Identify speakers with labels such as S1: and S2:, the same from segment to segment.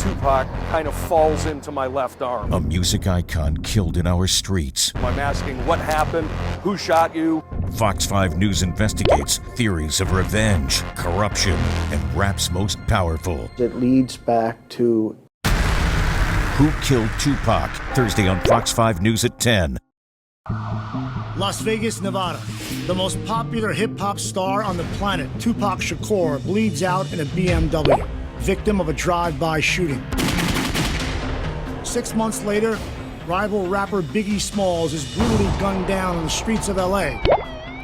S1: Tupac kind of falls into my left arm.
S2: A music icon killed in our streets.
S1: I'm asking what happened, who shot you?
S2: Fox 5 News investigates theories of revenge, corruption, and rap's most powerful.
S3: It leads back to
S2: Who Killed Tupac? Thursday on Fox 5 News at 10.
S4: Las Vegas, Nevada. The most popular hip-hop star on the planet, Tupac Shakur, bleeds out in a BMW, victim of a drive-by shooting. 6 months later, rival rapper Biggie Smalls is brutally gunned down on the streets of LA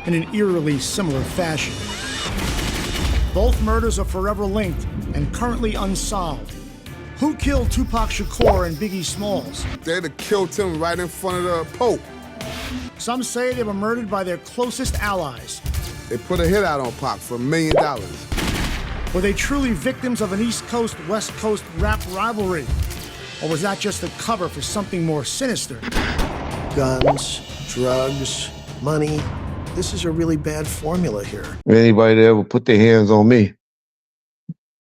S4: in an eerily similar fashion. Both murders are forever linked and currently unsolved. Who killed Tupac Shakur and Biggie Smalls?
S5: They'd have killed him right in front of the Pope.
S4: Some say they were murdered by their closest allies.
S5: They put a hit out on Pac for $1 million.
S4: Were they truly victims of an East Coast, West Coast rap rivalry? Or was that just a cover for something more sinister?
S3: guns, drugs, money. This is a really bad formula here.
S6: Anybody that ever put their hands on me,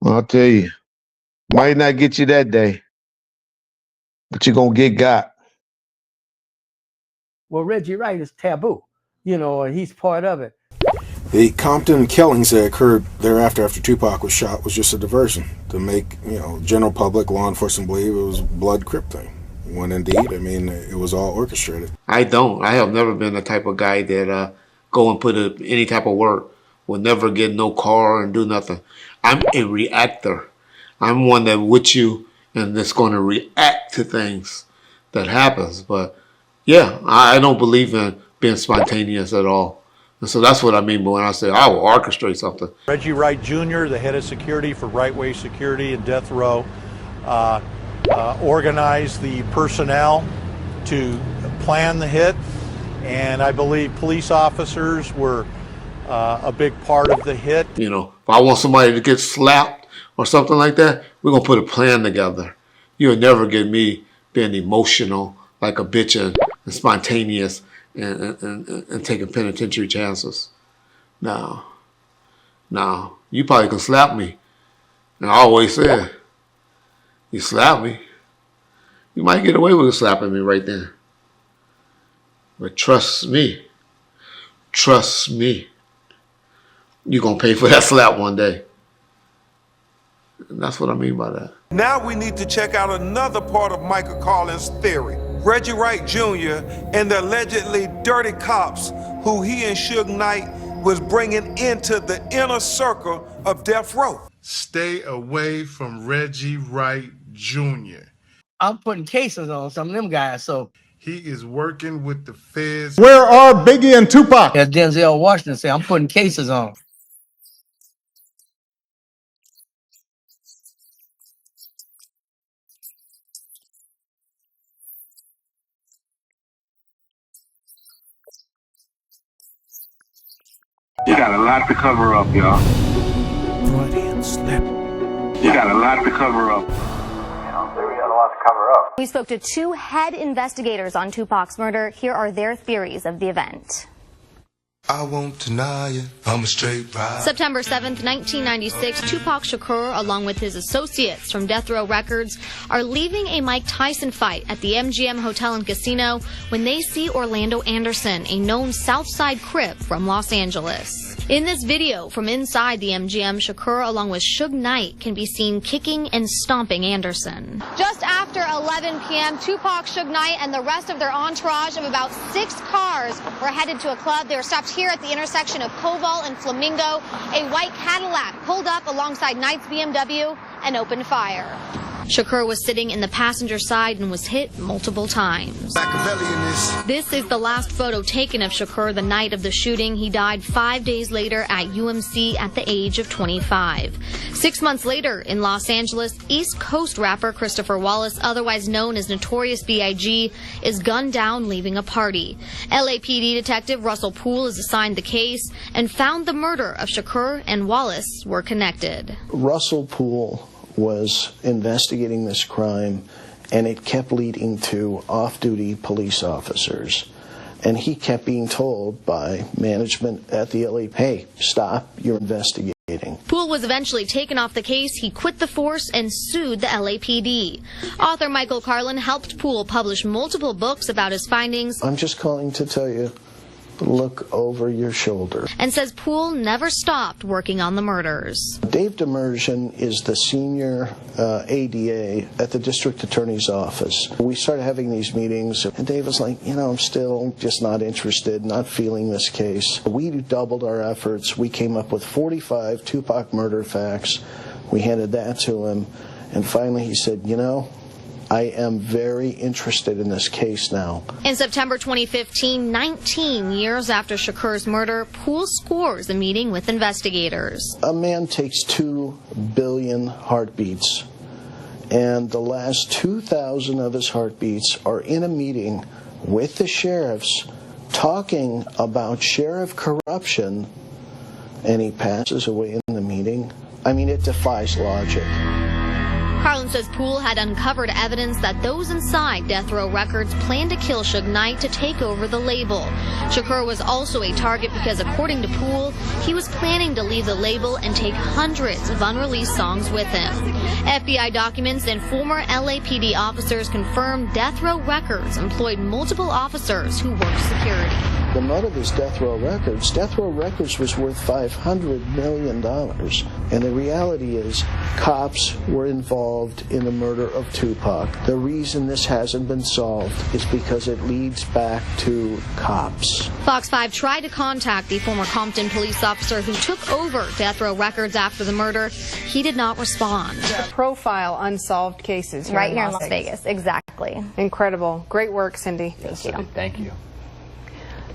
S6: I'll tell you, might not get you that day, but you're going to get got.
S7: Well, Reggie Wright is taboo, and he's part of it.
S8: The Compton killings that occurred thereafter after Tupac was shot was just a diversion to make, general public, law enforcement believe it was a blood Crip thing. When indeed, it was all orchestrated.
S9: I have never been the type of guy that go and put any type of work, will never get no car and do nothing. I'm a reactor. I'm one that with you and that's going to react to things that happens. But yeah, I don't believe in being spontaneous at all. And so that's what I mean when I say I will orchestrate something.
S10: Reggie Wright Jr., the head of security for Right Way Security and Death Row, organized the personnel to plan the hit, and I believe police officers were a big part of the hit.
S9: If I want somebody to get slapped or something like that, we're going to put a plan together. You'll never get me being emotional like a bitch and spontaneous and taking penitentiary chances. No. You probably can slap me. And I always say, you slap me, you might get away with slapping me right then. But trust me, you're going to pay for that slap one day. And that's what I mean by that.
S11: Now we need to check out another part of Michael Carlin's theory. Reggie Wright Jr. and the allegedly dirty cops who he and Suge Knight was bringing into the inner circle of death row.
S12: Stay away from Reggie Wright Jr.
S7: I'm putting cases on some of them guys, so.
S12: He is working with the feds.
S4: Where are Biggie and Tupac?
S7: As Denzel Washington said, I'm putting cases on.
S13: You got a lot to cover up, y'all.
S7: Freudian slip.
S13: You got a lot to cover up.
S14: We spoke to two head investigators on Tupac's murder. Here are their theories of the event.
S15: I won't deny it, I'm a straight ride.
S14: September 7th, 1996, Tupac Shakur, along with his associates from Death Row Records, are leaving a Mike Tyson fight at the MGM Hotel and Casino when they see Orlando Anderson, a known Southside Crip from Los Angeles. In this video from inside the MGM, Shakur, along with Suge Knight, can be seen kicking and stomping Anderson. Just after 11 p.m., Tupac, Suge Knight, and the rest of their entourage of about 6 cars were headed to a club. They were stopped here at the intersection of Koval and Flamingo. A white Cadillac pulled up alongside Knight's BMW and opened fire. Shakur was sitting in the passenger side and was hit multiple times. This is the last photo taken of Shakur the night of the shooting. He died 5 days later at UMC at the age of 25. 6 months later in Los Angeles, East Coast rapper Christopher Wallace, otherwise known as Notorious B.I.G., is gunned down leaving a party. LAPD detective Russell Poole is assigned the case and found the murder of Shakur and Wallace were connected.
S3: Russell Poole was investigating this crime, and it kept leading to off-duty police officers. And he kept being told by management at the LA, hey, stop, you're investigating.
S14: Poole was was eventually taken off the case, he quit the force and sued the LAPD. Author Michael Carlin helped Poole publish multiple books about his findings.
S3: I'm just calling to tell you, look over your shoulder.
S14: And says Poole never stopped working on the murders.
S3: Dave Demersion is the senior ADA at the district attorney's office. We started having these meetings, and Dave was like, I'm still just not interested, not feeling this case. We doubled our efforts. We came up with 45 Tupac murder facts. We handed that to him, and finally he said, I am very interested in this case now.
S14: In September 2015, 19 years after Shakur's murder, Poole scores a meeting with investigators.
S3: A man takes 2 billion heartbeats, and the last 2,000 of his heartbeats are in a meeting with the sheriffs talking about sheriff corruption, and he passes away in the meeting. I mean, it defies logic.
S14: Carlin says Poole had uncovered evidence that those inside Death Row Records planned to kill Suge Knight to take over the label. Shakur was also a target because, according to Poole, he was planning to leave the label and take hundreds of unreleased songs with him. FBI documents and former LAPD officers confirmed Death Row Records employed multiple officers who worked security.
S3: The motive is Death Row Records. Death Row Records was worth $500 million. And the reality is, cops were involved in the murder of Tupac. The reason this hasn't been solved is because it leads back to cops.
S14: Fox 5 tried to contact the former Compton police officer who took over Death Row Records after the murder. He did not respond.
S16: Profile unsolved cases
S17: right here in Las Vegas. Exactly.
S16: Incredible. Great work, Cindy.
S17: Thank you.
S18: Thank you.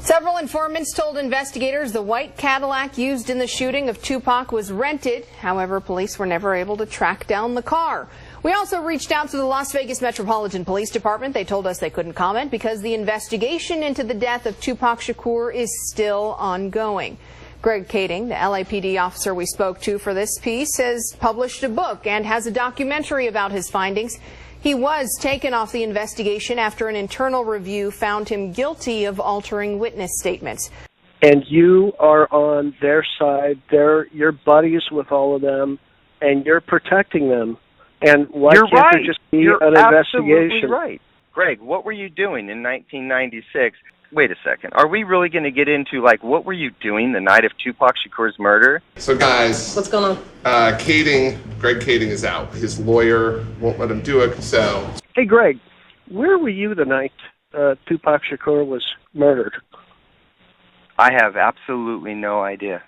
S16: Several informants told investigators the white Cadillac used in the shooting of Tupac was rented. However, police were never able to track down the car. We also reached out to the Las Vegas Metropolitan Police Department. They told us they couldn't comment because the investigation into the death of Tupac Shakur is still ongoing. Greg Kading, the LAPD officer we spoke to for this piece, has published a book and has a documentary about his findings. He was taken off the investigation after an internal review found him guilty of altering witness statements.
S19: And you are on their side. You're buddies with all of them, and you're protecting them. And why can't there just be an investigation?
S20: Absolutely right. Greg, what were you doing in 1996? Wait a second. Are we really going to get into, what were you doing the night of Tupac Shakur's murder?
S12: So, guys.
S17: What's going on?
S12: Greg Kading is out. His lawyer won't let him do it, so.
S19: Hey, Greg, where were you the night Tupac Shakur was murdered?
S20: I have absolutely no idea.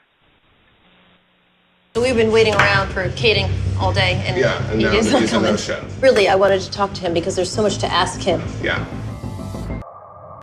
S17: We've been waiting around for Kading all day, and
S12: now
S17: he's not coming.
S12: No-show.
S17: Really, I wanted to talk to him because there's so much to ask him.
S12: Yeah.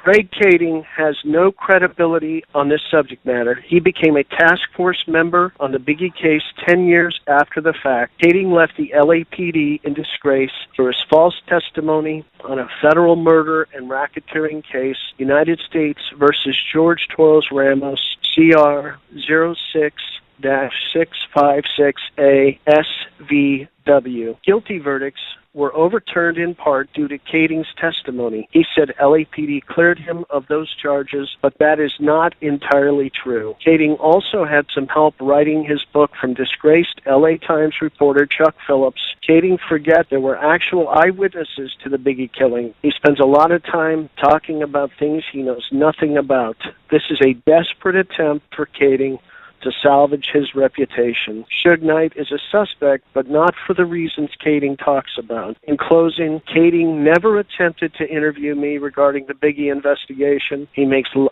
S19: Greg Kading has no credibility on this subject matter. He became a task force member on the Biggie case 10 years after the fact. Kading left the LAPD in disgrace for his false testimony on a federal murder and racketeering case, United States versus George Toros Ramos, CR 06-656A SVW. Guilty verdicts were overturned in part due to Kading's testimony. He said LAPD cleared him of those charges, but that is not entirely true. Kading also had some help writing his book from disgraced LA Times reporter Chuck Phillips. Kading forget there were actual eyewitnesses to the Biggie killing. He spends a lot of time talking about things he knows nothing about. This is a desperate attempt for Kading to salvage his reputation. Suge Knight is a suspect, but not for the reasons Kading talks about. In closing, Kading never attempted to interview me regarding the Biggie investigation. He makes a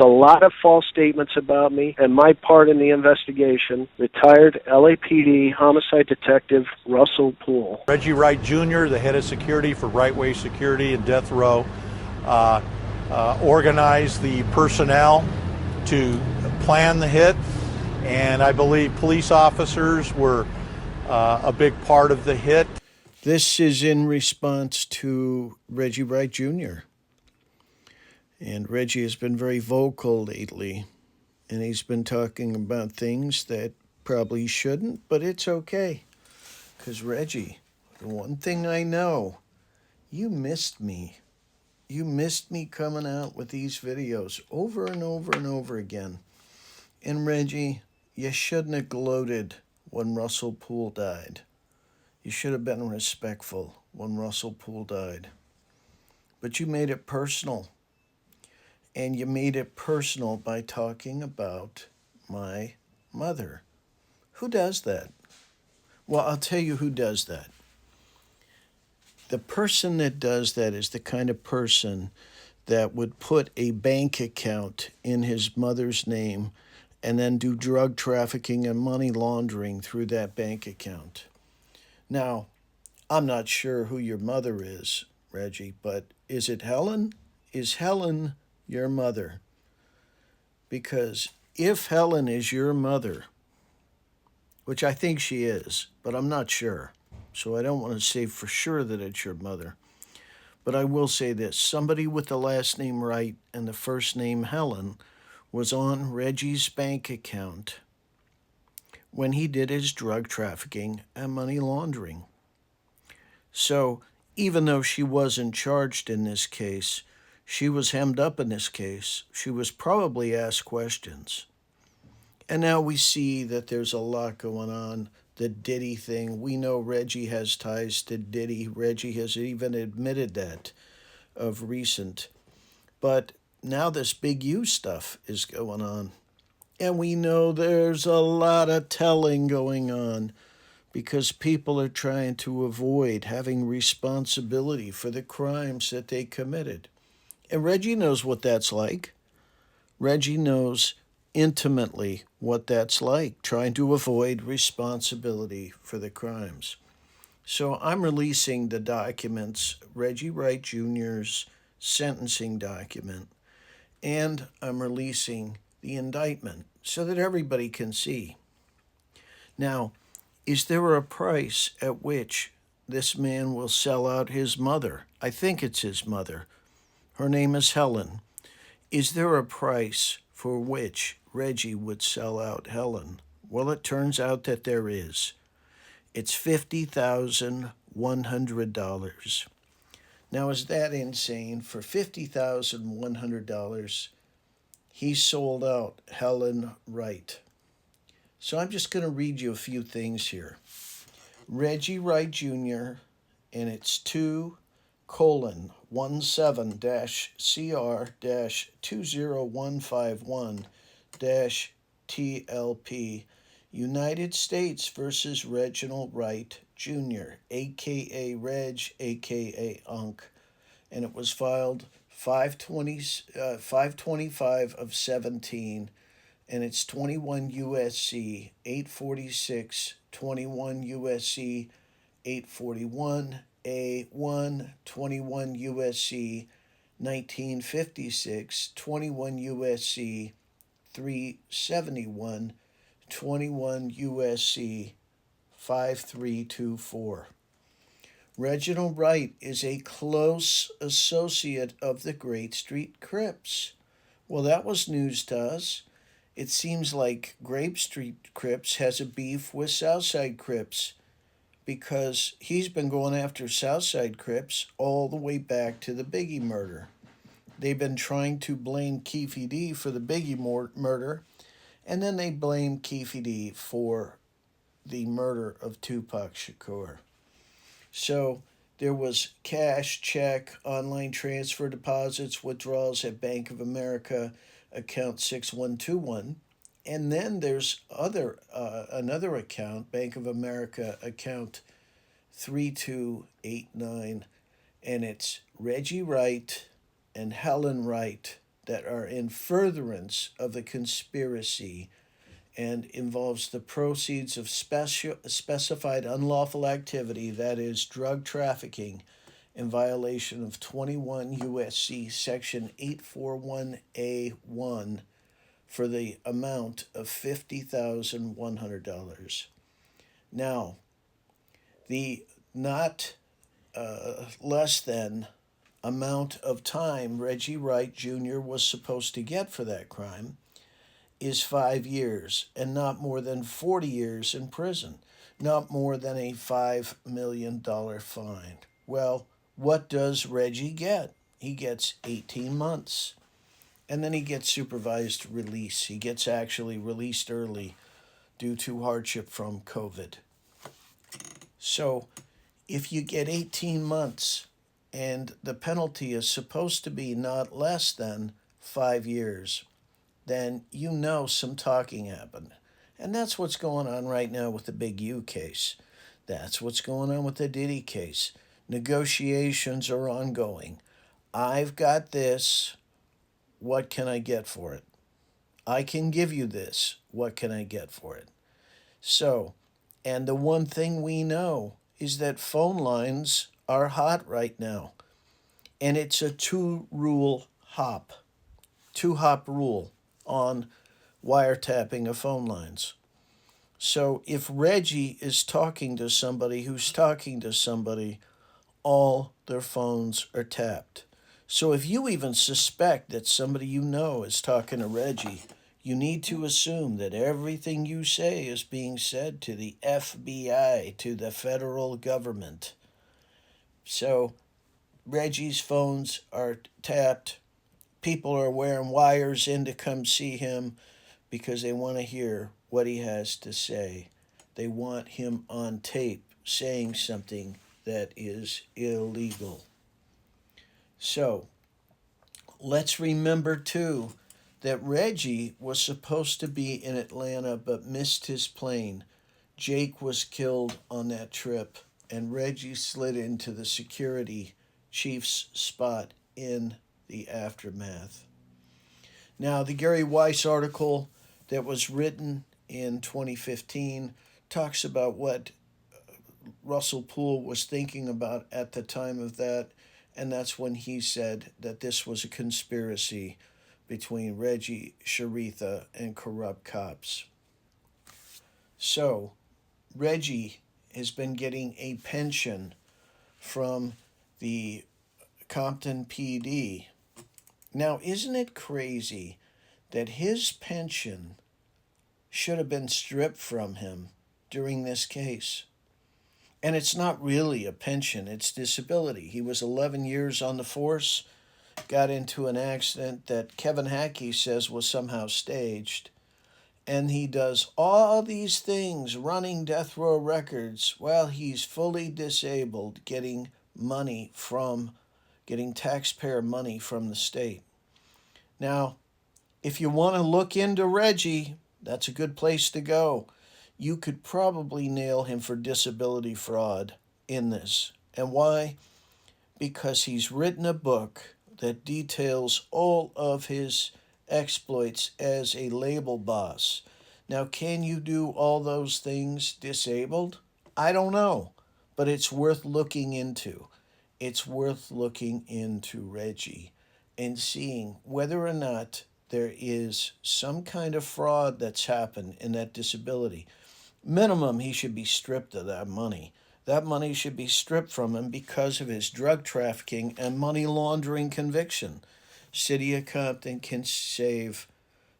S19: lot of false statements about me and my part in the investigation. Retired LAPD homicide detective Russell Poole.
S10: Reggie Wright Jr., the head of security for Right Way Security and Death Row, organized the personnel to plan the hit. And I believe police officers were a big part of the hit.
S3: This is in response to Reggie Wright Jr. And Reggie has been very vocal lately. And he's been talking about things that probably shouldn't, but it's okay. Because Reggie, the one thing I know, you missed me. You missed me coming out with these videos over and over and over again. And Reggie, you shouldn't have gloated when Russell Poole died. You should have been respectful when Russell Poole died. But you made it personal. And you made it personal by talking about my mother. Who does that? Well, I'll tell you who does that. The person that does that is the kind of person that would put a bank account in his mother's name and then do drug trafficking and money laundering through that bank account. Now, I'm not sure who your mother is, Reggie, but is it Helen? Is Helen your mother? Because if Helen is your mother, which I think she is, but I'm not sure, so I don't want to say for sure that it's your mother, but I will say this. Somebody with the last name Wright and the first name Helen was on Reggie's bank account when he did his drug trafficking and money laundering. So even though she wasn't charged in this case, she was hemmed up in this case. She was probably asked questions. And now we see that there's a lot going on. The Diddy thing. We know Reggie has ties to Diddy. Reggie has even admitted that of recent. But now this Big U stuff is going on. And we know there's a lot of telling going on because people are trying to avoid having responsibility for the crimes that they committed. And Reggie knows what that's like. Reggie knows intimately what that's like, trying to avoid responsibility for the crimes. So I'm releasing the documents, Reggie Wright Jr.'s sentencing document, and I'm releasing the indictment so that everybody can see. Now, is there a price at which this man will sell out his mother? I think it's his mother. Her name is Helen. Is there a price for which Reggie would sell out Helen? Well, it turns out that there is. It's $50,100. Now, is that insane? For $50,100, he sold out Helen Wright. So I'm just going to read you a few things here. Reggie Wright Jr., and it's 2:17-CR-20151-TLP, United States versus Reginald Wright Jr., a.k.a. Reg, a.k.a. Unc, and it was filed 525 of 17, and it's 21 U.S.C. 846, 21 U.S.C. 841, A1, 21 U.S.C. 1956, 21 U.S.C. 371, 21 U.S.C. 5324. Reginald Wright is a close associate of the Great Street Crips. Well, that was news to us. It seems like Grape Street Crips has a beef with Southside Crips because he's been going after Southside Crips all the way back to the Biggie murder. They've been trying to blame Keefe D for the Biggie murder, and then they blame Keefe D for the murder of Tupac Shakur. So there was cash, check, online transfer deposits, withdrawals at Bank of America, account 6121. And then there's another account, Bank of America account 3289, and it's Reggie Wright and Helen Wright that are in furtherance of the conspiracy and involves the proceeds of specified unlawful activity, that is drug trafficking, in violation of 21 U.S.C. Section 841A1 for the amount of $50,100. Now, the not less than amount of time Reggie Wright Jr. was supposed to get for that crime is 5 years, and not more than 40 years in prison, not more than a $5 million fine. Well, what does Reggie get? He gets 18 months, and then he gets supervised release. He gets actually released early due to hardship from COVID. So if you get 18 months and the penalty is supposed to be not less than 5 years, then you know some talking happened. And that's what's going on right now with the Big U case. That's what's going on with the Diddy case. Negotiations are ongoing. I've got this. What can I get for it? I can give you this. What can I get for it? So, and the one thing we know is that phone lines are hot right now. And it's a two-hop rule on wiretapping of phone lines. So if Reggie is talking to somebody who's talking to somebody, all their phones are tapped. So if you even suspect that somebody you know is talking to Reggie, you need to assume that everything you say is being said to the FBI, to the federal government. So Reggie's phones are tapped. People are wearing wires in to come see him because they want to hear what he has to say. They want him on tape saying something that is illegal. So let's remember, too, that Reggie was supposed to be in Atlanta but missed his plane. Jake was killed on that trip, and Reggie slid into the security chief's spot in the aftermath. Now, the Gary Weiss article that was written in 2015 talks about what Russell Poole was thinking about at the time of that, and that's when he said that this was a conspiracy between Reggie, Sharitha, and corrupt cops. So, Reggie has been getting a pension from the Compton PD. Now, isn't it crazy that his pension should have been stripped from him during this case? And it's not really a pension, it's disability. He was 11 years on the force, got into an accident that Kevin Hackie says was somehow staged, and he does all these things, running death row records, while he's fully disabled, getting taxpayer money from the state. Now, if you want to look into Reggie, that's a good place to go. You could probably nail him for disability fraud in this. And why? Because he's written a book that details all of his exploits as a label boss. Now, can you do all those things disabled? I don't know, but it's worth looking into. It's worth looking into Reggie and seeing whether or not there is some kind of fraud that's happened in that disability. Minimum, he should be stripped of that money. That money should be stripped from him because of his drug trafficking and money laundering conviction. City of Compton can save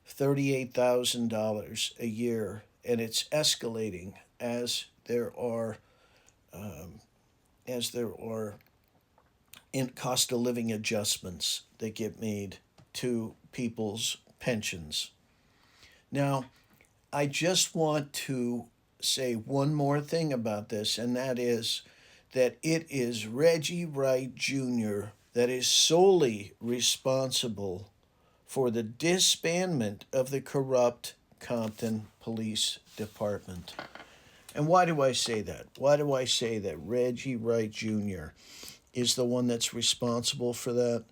S3: $38,000 a year, and it's escalating as there are in cost of living adjustments that get made to people's pensions. Now, I just want to say one more thing about this, and that is that it is Reggie Wright Jr. that is solely responsible for the disbandment of the corrupt Compton Police Department. And why do I say that? Why do I say that Reggie Wright Jr. is the one that's responsible for that?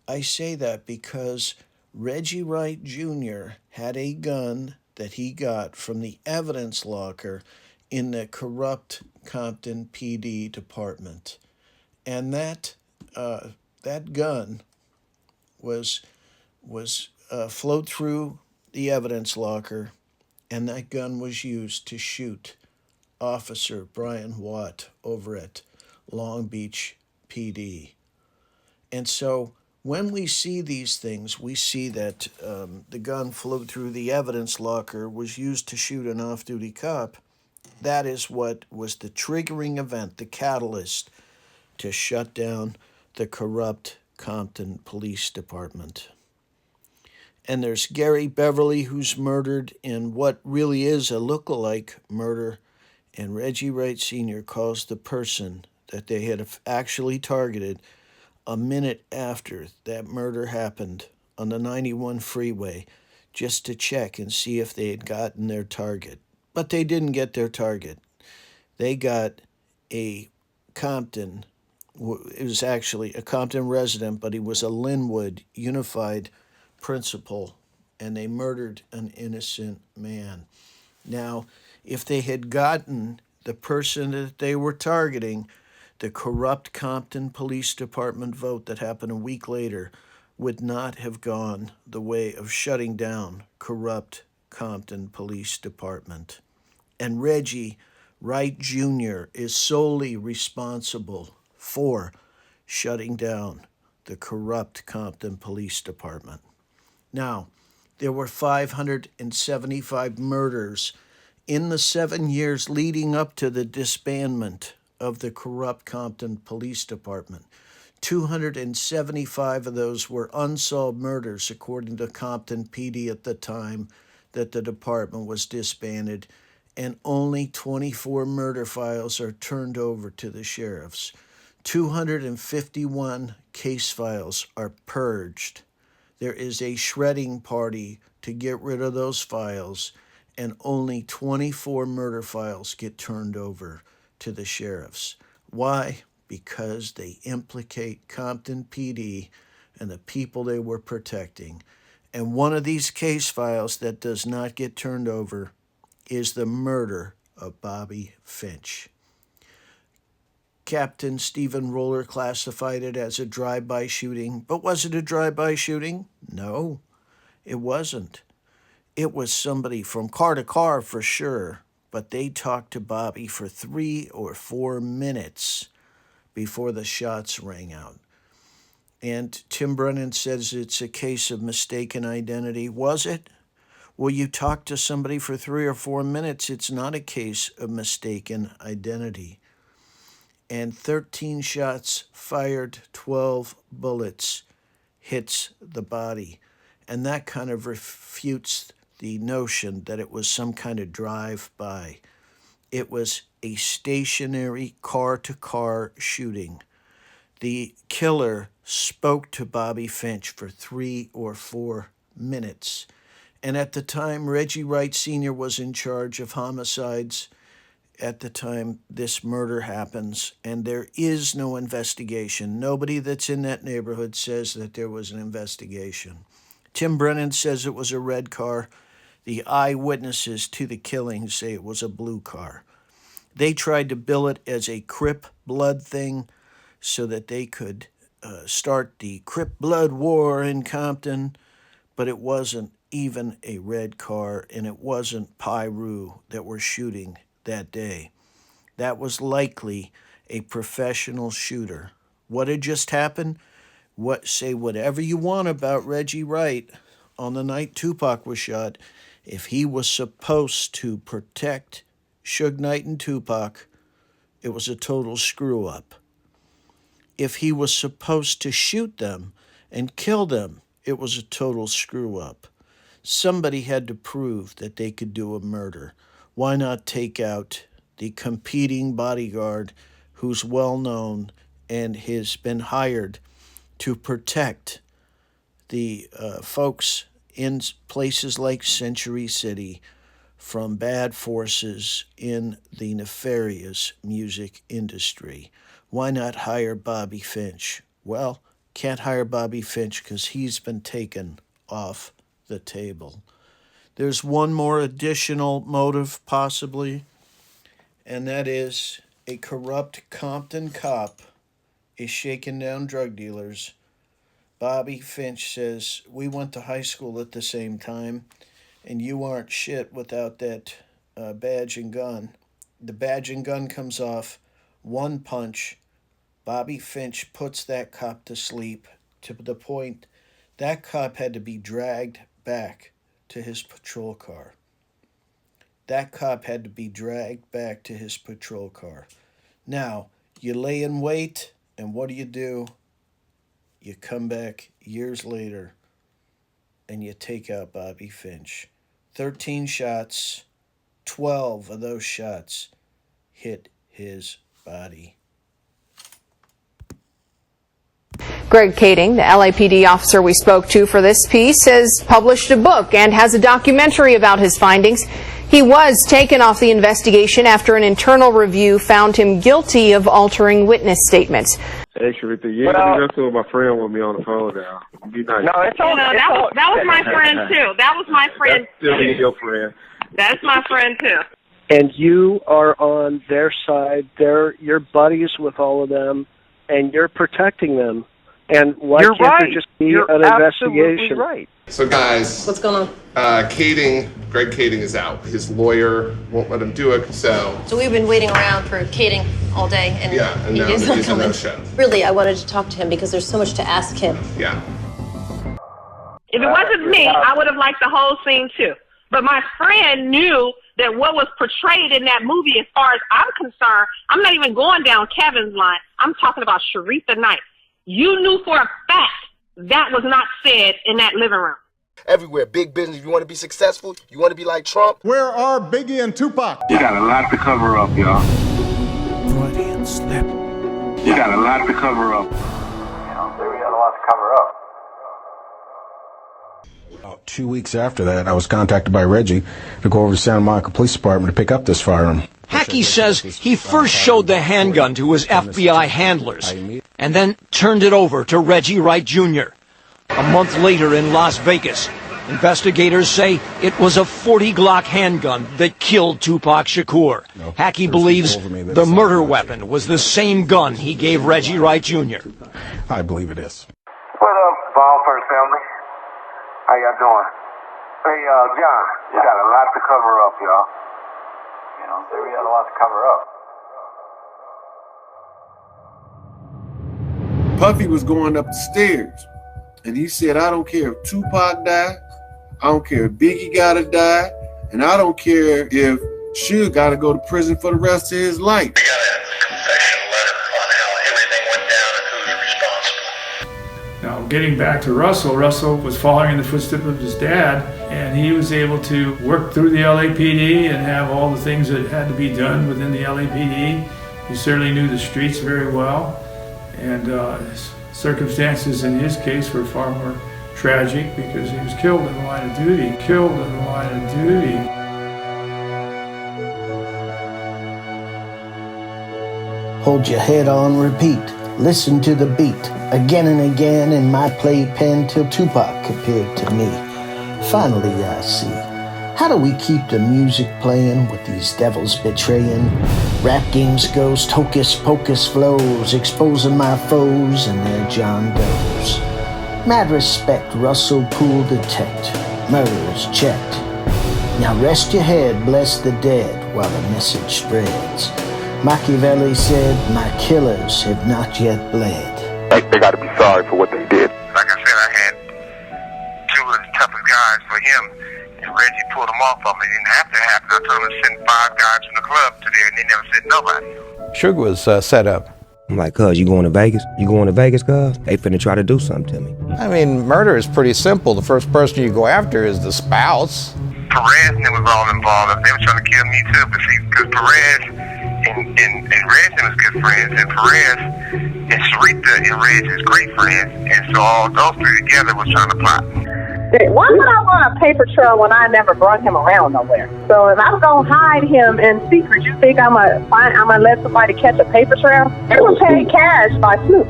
S3: I say that because Reggie Wright Jr. had a gun that he got from the evidence locker in the corrupt Compton PD department. And that gun was flowed through the evidence locker, and that gun was used to shoot Officer Brian Watt over at Long Beach PD. And so when we see these things, we see that the gun flew through the evidence locker, was used to shoot an off-duty cop. That is what was the triggering event, the catalyst to shut down the corrupt Compton Police Department. And there's Gary Beverly, who's murdered in what really is a look-alike murder. And Reggie Wright Sr. calls the person that they had actually targeted a minute after that murder happened on the 91 freeway just to check and see if they had gotten their target. But they didn't get their target. They got a Compton, it was actually a Compton resident, but he was a Linwood Unified principal, and they murdered an innocent man. Now, if they had gotten the person that they were targeting, the corrupt Compton Police Department vote that happened a week later would not have gone the way of shutting down corrupt Compton Police Department. And Reggie Wright Jr. is solely responsible for shutting down the corrupt Compton Police Department. Now, there were 575 murders in the 7 years leading up to the disbandment of the corrupt Compton Police Department. 275 of those were unsolved murders, according to Compton PD at the time that the department was disbanded, and only 24 murder files are turned over to the sheriffs. 251 case files are purged. There is a shredding party to get rid of those files, and only 24 murder files get turned over to the sheriffs. Why? Because they implicate Compton PD and the people they were protecting. And one of these case files that does not get turned over is the murder of Bobby Finch. Captain Stephen Roller classified it as a drive-by shooting, but was it a drive-by shooting? No, it wasn't. It was somebody from car to car for sure, but they talked to Bobby for 3 or 4 minutes before the shots rang out. And Tim Brennan says it's a case of mistaken identity. Was it? Well, you talk to somebody for 3 or 4 minutes, it's not a case of mistaken identity. And 13 shots fired, 12 bullets hits the body. And that kind of refutes the notion that it was some kind of drive-by. It was a stationary car-to-car shooting. The killer spoke to Bobby Finch for 3 or 4 minutes. And at the time, Reggie Wright Sr. was in charge of homicides at the time this murder happens, and there is no investigation. Nobody that's in that neighborhood says that there was an investigation. Tim Brennan says it was a red car. The eyewitnesses to the killing say it was a blue car. They tried to bill it as a Crip blood thing so that they could start the Crip blood war in Compton, but it wasn't even a red car, and it wasn't Pyru that were shooting that day. That was likely a professional shooter. What had just happened? Say whatever you want about Reggie Wright on the night Tupac was shot. If he was supposed to protect Suge Knight and Tupac, it was a total screw-up. If he was supposed to shoot them and kill them, it was a total screw-up. Somebody had to prove that they could do a murder. Why not take out the competing bodyguard who's well-known and has been hired to protect the folks in places like Century City from bad forces in the nefarious music industry? Why not hire Bobby Finch? Well, can't hire Bobby Finch because he's been taken off the table. There's one more additional motive, possibly, and that is a corrupt Compton cop is shaking down drug dealers. Bobby Finch says, we went to high school at the same time, and you aren't shit without that badge and gun. The badge and gun comes off, one punch. Bobby Finch puts that cop to sleep to the point that cop had to be dragged back to his patrol car. That cop had to be dragged back to his patrol car. Now, you lay in wait, and what do? You come back years later and you take out Bobby Finch. 13 shots, 12 of those shots hit his body.
S16: Greg Kading, the LAPD officer we spoke to for this piece, has published a book and has a documentary about his findings. He was taken off the investigation after an internal review found him guilty of altering witness statements.
S18: Hey, Sharitha, you ain't gonna mess with my friend with me on the phone now. Be nice.
S21: No, it's all, that was my friend too. That was my friend.
S18: That's still your friend.
S21: That's my friend too.
S19: And you are on their side. You're buddies with all of them, and you're protecting them. And why can't there just be an investigation?
S20: Right.
S12: So guys,
S17: What's going on?
S12: Greg Kading is out. His lawyer won't let him do it, so
S17: we've been waiting around for Kading all day, and
S12: and now
S17: he's not
S12: he's a
S17: coming.
S12: no-show.
S17: Really, I wanted to talk to him because there's so much to ask him.
S12: Yeah.
S21: If it wasn't me, I would have liked the whole scene too. But my friend knew that what was portrayed in that movie, as far as I'm concerned, I'm not even going down Kevin's line. I'm talking about Sharitha Knight. You knew for a fact that was not said in that living room.
S22: Everywhere, big business. If you want to be successful, you want to be like Trump.
S5: Where are Biggie and Tupac?
S13: You got a lot to cover up, y'all.
S3: Freudian slip.
S13: You got a lot to cover up.
S20: We got a lot to cover up.
S8: About 2 weeks after that, I was contacted by Reggie to go over to Santa Monica Police Department to pick up this firearm.
S23: Hackie says he first showed the handgun to his FBI handlers and then turned it over to Reggie Wright Jr. A month later in Las Vegas, investigators say it was a .40 Glock handgun that killed Tupac Shakur. Hackie believes the murder weapon was the same gun he gave Reggie Wright Jr.
S8: I believe it is.
S13: What up, Ballford family? How y'all doing? Hey, John, you got a lot to cover up, y'all.
S20: You know, we got a lot to cover up.
S5: Puffy was going up the stairs, and he said, I don't care if Tupac died, I don't care if Biggie gotta die, and I don't care if Suge gotta go to prison for the rest of his life.
S24: We got a confession letter on how everything went down and who's responsible.
S25: Now, getting back to Russell was following in the footsteps of his dad, and he was able to work through the LAPD and have all the things that had to be done within the LAPD. He certainly knew the streets very well, and circumstances in his case were far more tragic because he was killed in the line of duty.
S3: Hold your head on repeat. Listen to the beat again and again in my playpen till Tupac appeared to me. Finally I see. How do we keep the music playing with these devils betraying? Rap games, ghost, hocus pocus flows, exposing my foes and their John Does. Mad respect, Russell Poole detect, murderers checked. Now rest your head, bless the dead while the message spreads. Machiavelli said, my killers have not yet bled.
S13: They got to be sorry for what they did.
S24: Like I said, I had two of the toughest guys for him, and Reggie pulled them off of me. It didn't have to happen. I told him to send 5 guys from the club to there, and they never sent nobody.
S26: Suge was set up.
S27: I'm like, cuz, you going to Vegas? You going to Vegas, cuz? They finna try to do something to me.
S26: I mean, murder is pretty simple. The first person you go after is the spouse.
S24: Perez and them was all involved. They were trying to kill me too, but see, because Perez and Reg was good friends, and Perez and Sharitha and Reg is great friends, and so all those three together was trying to plot.
S21: Why would I want a paper trail when I never brought him around nowhere? So if I'm gonna hide him in secret, you think I'm gonna let somebody catch a paper trail? They were paid cash by Snoop.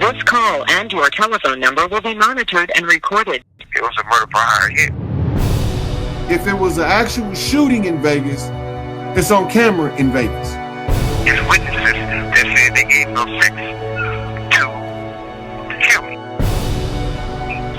S28: This call and your telephone number will be monitored and recorded.
S24: It was a murder for hire hit.
S5: If it was an actual shooting in Vegas, it's on camera in Vegas.
S24: It's witnesses that said they gave no sex to kill me.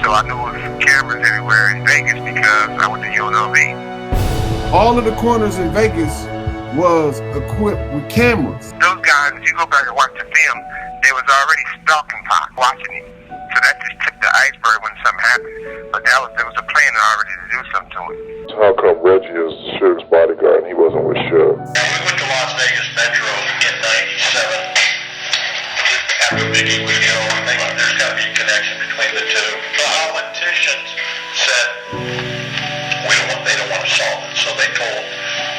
S24: So I knew it was cameras everywhere in Vegas because I went to UNLV.
S5: All of the corners in Vegas was equipped with cameras.
S24: Those guys, if you go back and watch the film, they was already stalking Pac, watching him. So that just tipped the iceberg when something happened. But there was a plan already to do something to him.
S18: How come Reggie is Suge's bodyguard and he wasn't with Suge?
S24: We went to Las Vegas Metro in '97. After Biggie was killed, I think there's got to be a connection between the two.
S1: Poole,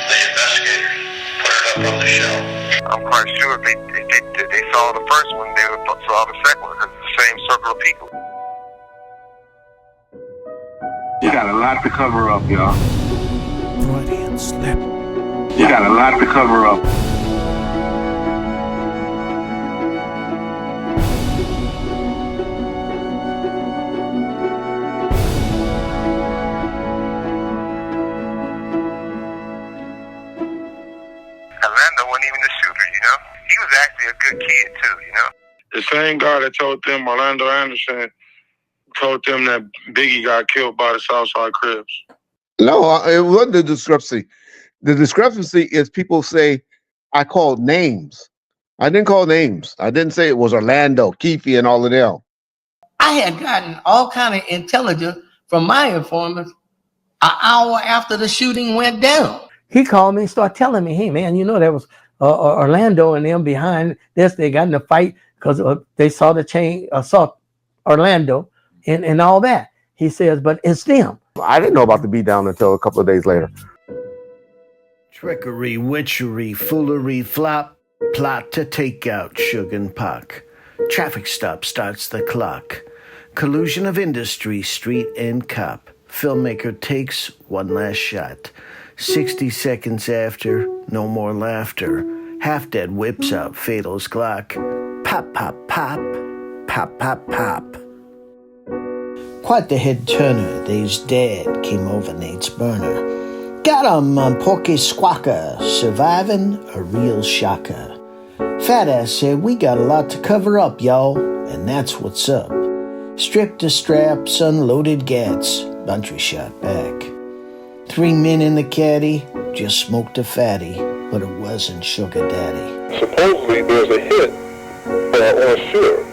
S1: the investigators, put it up on the shelf.
S24: I'm quite sure if they saw the first one, they would saw the second one because it's the same circle of people.
S13: You got a lot to cover up, y'all.
S3: Freudian slip.
S13: You got a lot to cover up.
S24: Orlando wasn't even the shooter, you know? He was actually a good kid, too, you know?
S18: The same guy that told them, Orlando Anderson, told them that Biggie got killed by the Southside Crips.
S2: No, it wasn't the discrepancy. The discrepancy is people say I called names. I didn't call names. I didn't say it was Orlando, Keefe, and all of them.
S4: I had gotten all kind of intelligence from my informants an hour after the shooting went down. He called me and started telling me, hey, man, you know, there was Orlando and them behind this. They got in a fight because they saw the chain, saw Orlando and all that. He says, but it's them.
S2: I didn't know about the beatdown until a couple of days later.
S3: Trickery, witchery, foolery, flop, plot to take out Suge and Pac. Traffic stop starts the clock. Collusion of industry, street and cop. Filmmaker takes one last shot. 60 seconds after, no more laughter. Half dead whips out Fatal's Glock. Pop, pop, pop, pop, pop, pop. Quite the head turner, they's dad came over Nate's burner. Got 'em on Porky Squawker, surviving a real shocker. Fat ass said, we got a lot to cover up, y'all, and that's what's up. Stripped the straps, unloaded gats, Buntry shot back. 3 men in the caddy, just smoked a fatty, but it wasn't Sugar Daddy.
S18: Supposedly there's a hit on Suge.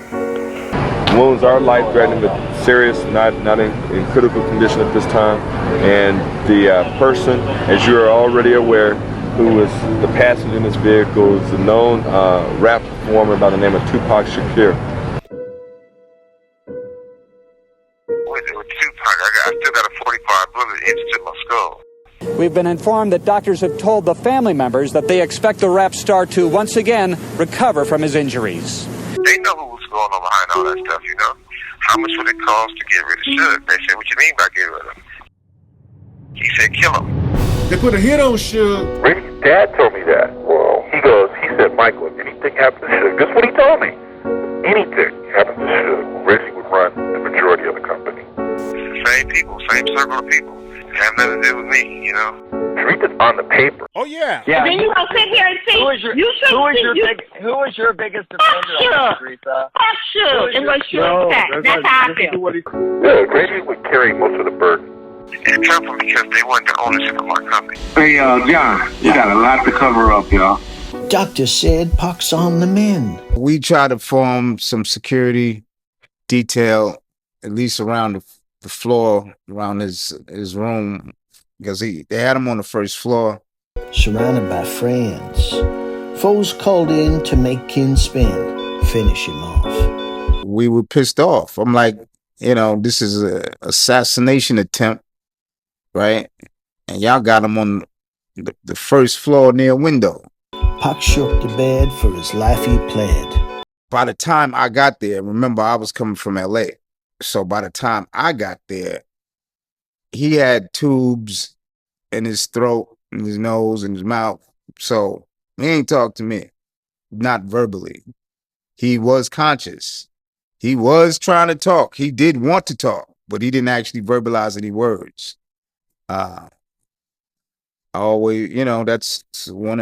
S6: Wounds are life-threatening, but serious, not in critical condition at this time. And the person, as you are already aware, who was the passenger in this vehicle is a known rap performer by the name of Tupac Shakur.
S24: With Tupac, I still got a 45 bullet inched in my skull.
S7: We've been informed that doctors have told the family members that they expect the rap star to once again recover from his injuries.
S24: They know who was going on behind all that stuff, you know? How much would it cost to get rid of Suge? They said, what you mean by get rid of him? He said, kill him.
S5: They put a hit on Suge.
S9: Reggie's dad told me that. Well, he said, Michael, if anything happened to Suge, this is what he told me. Anything happened to Suge, Reggie would run the majority of the company.
S24: It's the same people, same circle of people. It have nothing to do with me, you know?
S9: Sharitha's on the paper.
S18: Oh, yeah.
S21: And then you gonna sit here and see.
S20: Who is your biggest defender of Sharitha?
S21: Fuck Suge. And what Suge said. That's how I feel.
S9: Yeah, Reggie would carry most of the burden.
S24: It come from because they want the ownership of my company.
S13: Hey, John, you got a lot to cover up, y'all.
S3: Doctor said Pac's on the mend.
S26: We tried to form some security detail, at least around the floor, around his room, because they had him on the first floor.
S3: Surrounded by friends. Foes called in to make kin spin, finish him off.
S26: We were pissed off. I'm like, this is an assassination attempt, right? And y'all got him on the first floor near a window.
S3: Pac shook the bed, for his life he pled.
S26: By the time I got there, remember I was coming from LA. So by the time I got there, he had tubes in his throat, in his nose, and his mouth. So he ain't talk to me, not verbally. He was conscious. He was trying to talk. He did want to talk, but he didn't actually verbalize any words. Always, that's going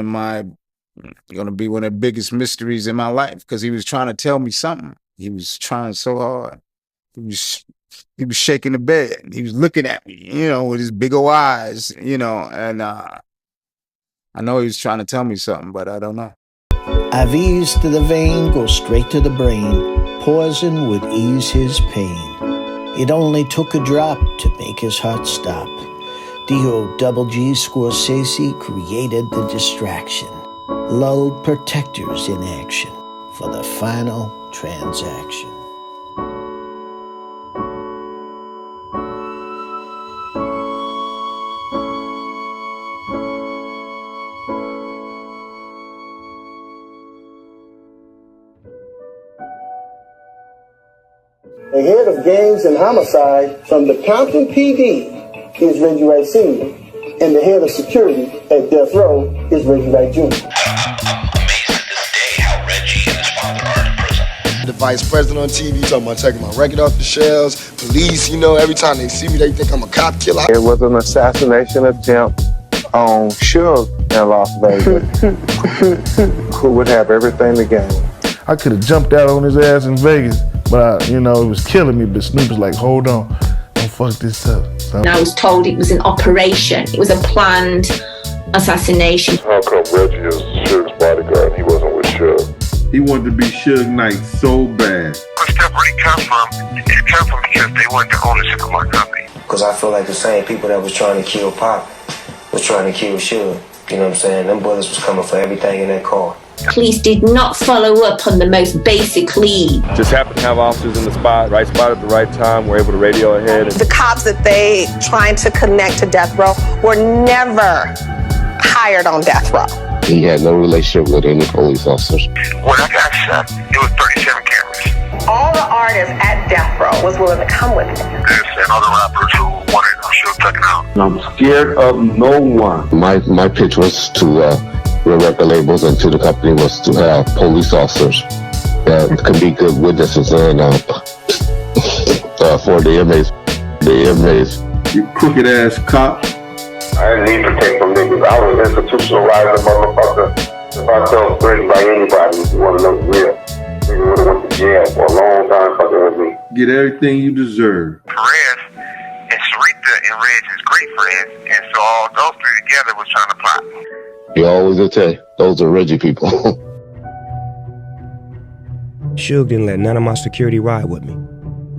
S26: to be one of the biggest mysteries in my life, because he was trying to tell me something. He was trying so hard. He was shaking the bed. He was looking at me, with his big old eyes, and I know he was trying to tell me something, but I don't know.
S3: IVs to the vein go straight to the brain. Poison would ease his pain. It only took a drop to make his heart stop. D.O.G. Scorsese created the distraction. Lulled protectors in action for the final transaction. The head of gangs and homicide from the Compton PD is Reggie Wright Sr. And the head of security at Death Row is Reggie Wright Jr.
S22: The vice president on TV talking about taking my record off the shelves. Police, you know, every time they see me, they think I'm a cop killer.
S10: It was an assassination attempt on Suge in Las Vegas, who would have everything to gain.
S11: I could have jumped out on his ass in Vegas, but it was killing me. But Snoop was like, hold on, don't fuck this up. So.
S12: And I was told it was an operation. It was a planned assassination.
S9: How come Reggie is Suge's bodyguard and he wasn't with Suge?
S14: He wanted to be Suge Knight so bad.
S24: Where stuff really come from, it come from because they want the ownership of my company.
S27: Because I feel like the same people that was trying to kill Pop was trying to kill Suge. You know what I'm saying? Them bullets was coming for everything in that car.
S12: Police did not follow up on the most basic lead.
S6: Just happened to have officers in the right spot at the right time, were able to radio ahead.
S15: The cops that they trying to connect to Death Row were never hired on Death Row.
S16: He had no relationship with any police officers.
S24: When I got shot, it was 37 cameras.
S15: All the artists at Death Row was willing to come with me.
S24: There's another rappers who wanted Suge taken out.
S14: I'm scared of no one.
S16: My pitch was to the record labels and to the company was to have police officers that could be good witnesses and for the inmates.
S14: You crooked ass cop.
S9: I didn't need to take from niggas. I was institutionalized motherfucker. If I felt threatened by anybody, you want to know the real. Nigga would have went to jail for a long time fucking with me.
S14: Get everything you deserve.
S24: Perez and Sharitha and Reg is great friends, and so all those three together was trying to plot.
S16: You always attack. Those are Reggie people.
S27: Suge didn't let none of my security ride with me.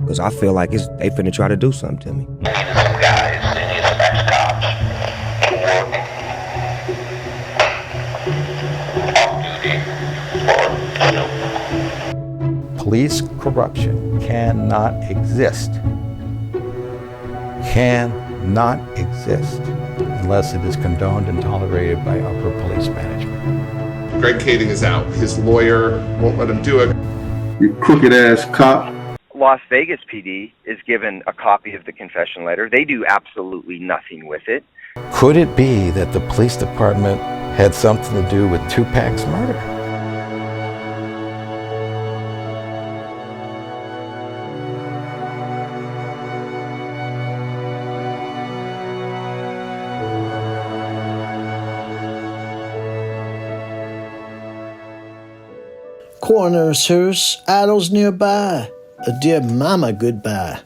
S27: Because I feel like they finna try to do something to me.
S1: Some guys, ex-cops, who work off-duty or,
S17: Police corruption cannot exist. Cannot exist unless it is condoned and tolerated by upper police management.
S19: Greg Kading is out. His lawyer won't let him do it.
S14: You crooked ass cop.
S20: Las Vegas PD is given a copy of the confession letter. They do absolutely nothing with it.
S17: Could it be that the police department had something to do with Tupac's murder?
S3: Coroner's hearse, idols nearby. A dear mama goodbye.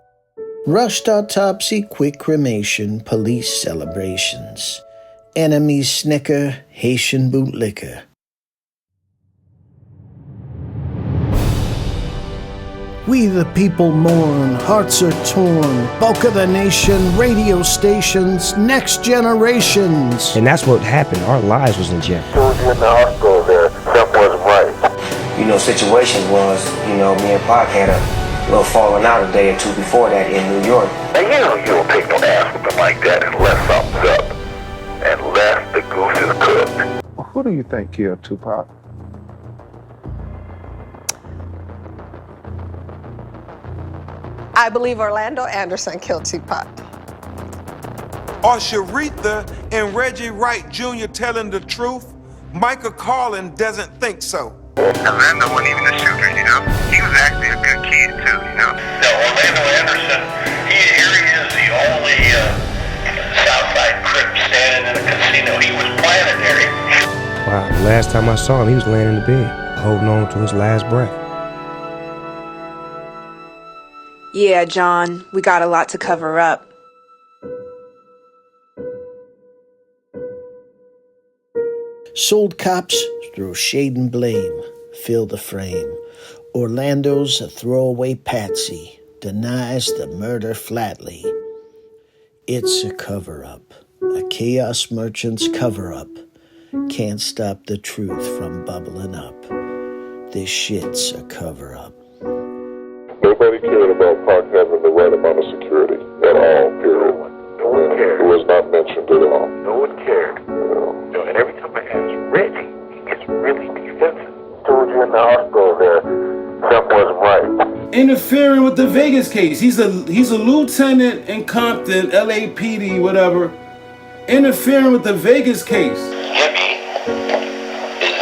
S3: Rushed autopsy, quick cremation, police celebrations. Enemies snicker, Haitian bootlicker. We the people mourn, hearts are torn. Bulk of the nation, radio stations, next generations.
S27: And that's what happened. Our lives was in jeopardy.
S9: Children in the hospital there, something wasn't right.
S27: You know, situation was, me and Pac had a little falling out a day or two before that in New York.
S9: And you don't take no ass whooping like that unless something's up. Unless the goose is cooked.
S17: Who do you think killed Tupac?
S15: I believe Orlando Anderson killed Tupac.
S29: Are Sharitha and Reggie Wright Jr. telling the truth? Michael Carlin doesn't think so.
S24: Orlando wasn't even a shooter, He was actually a good kid, too,
S1: No, Orlando Anderson, here he is, the only Southside Crip standing in a casino. He was planetary.
S27: Wow, the last time I saw him, he was laying in the bed, holding on to his last breath.
S30: Yeah, John, we got a lot to cover up.
S3: Sold cops throw shade and blame, fill the frame. Orlando's a throwaway patsy, denies the murder flatly. It's a cover-up, a chaos merchant's cover-up. Can't stop the truth from bubbling up. This shit's a cover-up.
S9: Nobody cared about Pac having the right amount of security at all, period.
S16: No one cared.
S9: It was not mentioned at all.
S16: No one cared.
S9: And every time I ask Reggie, he gets really defensive. Told you in the hospital there, something wasn't right.
S2: interfering with the Vegas case. He's a lieutenant in Compton, LAPD, whatever, interfering with the Vegas case.
S1: Jimmy is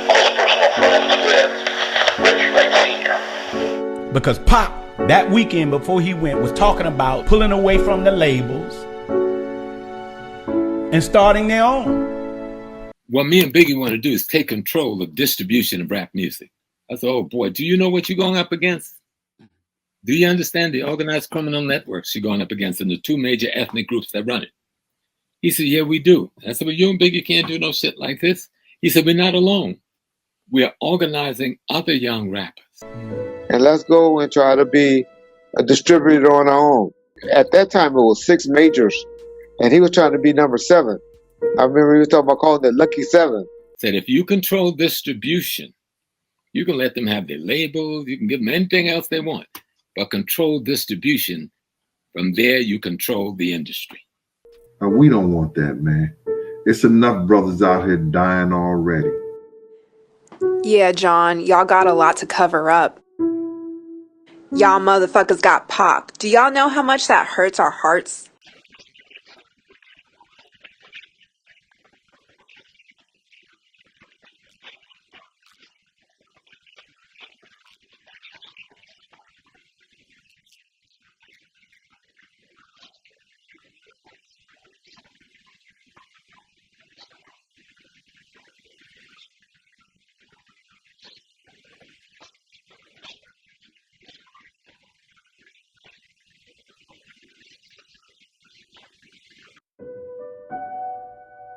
S1: close personal friends with Reggie Wright Sr.
S4: Because Pop, that weekend before he went, was talking about pulling away from the labels and starting their own.
S5: What me and Biggie want to do is take control of distribution of rap music. I said, oh boy, do you know what you're going up against? Do you understand the organized criminal networks you're going up against and the two major ethnic groups that run it? He said, yeah, we do. I said, well, you and Biggie can't do no shit like this. He said, we're not alone. We are organizing other young rappers.
S10: And let's go and try to be a distributor on our own. At that time, it was 6 majors, and he was trying to be number 7. I remember he was talking about calling it Lucky 7.
S5: Said, if you control distribution, you can let them have their labels, you can give them anything else they want, but control distribution. From there, you control the industry.
S14: And we don't want that, man. It's enough brothers out here dying already.
S30: Yeah, John, y'all got a lot to cover up. Y'all motherfuckers got Pac. Do y'all know how much that hurts our hearts?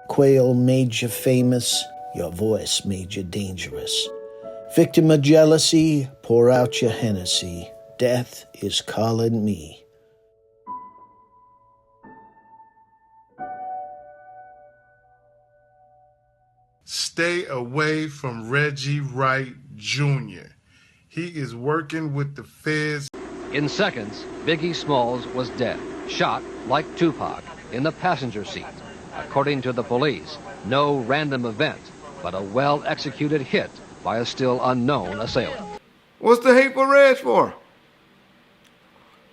S3: Quail made you famous, your voice made you dangerous. Victim of jealousy, pour out your Hennessy. Death is calling me.
S11: Stay away from Reggie Wright Jr. He is working with the feds.
S7: In seconds, Biggie Smalls was dead, shot like Tupac in the passenger seat. According to the police, no random event, but a well-executed hit by a still unknown assailant.
S8: What's the hateful rage for?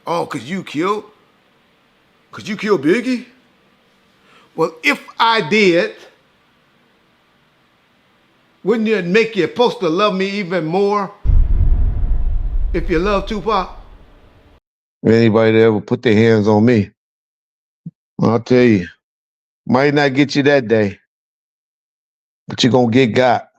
S8: Oh, 'cause you killed? 'Cause you killed Biggie? Well, if I did, wouldn't it make you supposed to love me even more if you love Tupac?
S10: Anybody that ever put their hands on me, I'll tell you, might not get you that day, but you're gonna get got.